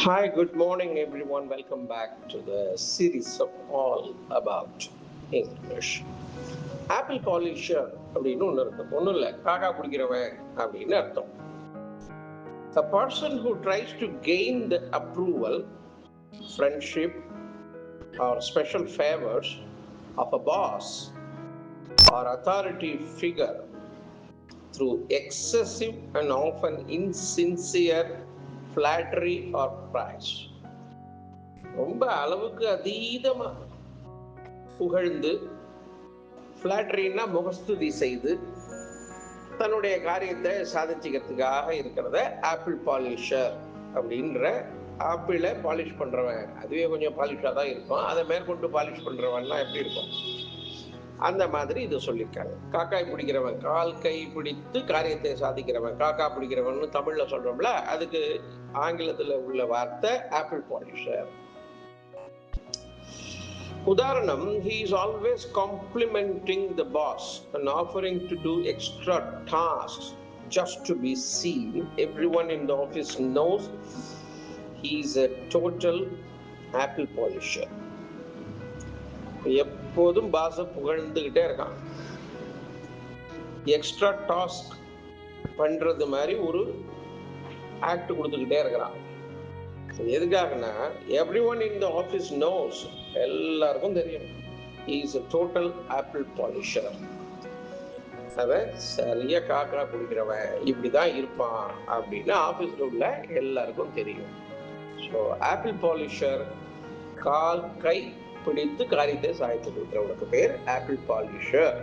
Hi, good morning, everyone. Welcome back to the series of all about English. Apple polisher அப்படின்னு ஒன்று இருக்கும். ஒன்றும் இல்லை, காக்கா பிடிக்கிறவன் அப்படின்னு அர்த்தம். A person who tries to gain the approval, friendship, or special favors of a boss or authority figure through excessive and often insincere flattery or praise. ரொம்ப அளவுக்கு அதீதமா புகழ்ந்து, ஃப்ளாட்டரின்னா முகஸ்துதி செய்து தன்னுடைய காரியத்தை சாதிச்சுக்கிறதுக்காக இருக்கிறத ஆப்பிள் பாலிஷர் அப்படின்ற ஆப்பிளை பாலிஷ் பண்றவன். அதுவே கொஞ்சம் பாலிஷாக தான் இருக்கும். அதை மேற்கொண்டு பாலிஷ் பண்றவன்லாம் எப்படி இருக்கும், அந்த மாதிரி இதை சொல்லியிருக்காங்க. காக்காய் பிடிக்கிறவன், கால் கை பிடித்து காரியத்தை சாதிக்கிறவன், காக்கா பிடிக்கிறவன் தமிழ்ல சொல்றோம்ல, அதுக்கு ஆங்கிலத்தில் உள்ள வார்த்தை ஆப்பிள் பாலிஷர். உதாரணம், he is always complimenting the boss and offering to do extra tasks just to be seen. Everyone in the office knows he is a total apple polisher. எப்போதும் பாஸை புகழ்ந்துகிட்டே இருக்கான். எக்ஸ்ட்ரா டாஸ்க் பண்றது மாதிரி ஒரு act கொடுத்துக்கிட்டே இருக்கிறான். எதுக்காகனா, everyone in the office knows, எல்லாருக்கும் தெரியும், he is a total apple polisher. அவன் சரியா காக்கா பிடிக்கிறவன், இப்படிதான் இருப்பான் அப்படின்னு ஆபீஸ்ல உள்ள எல்லாருக்கும் தெரியும். ஸோ ஆப்பிள் பாலிஷர், கால் கை பிடித்து காரியத்தை சாய்த்து கொடுக்கிறவனுக்கு பேர் ஆப்பிள் பாலிஷர்.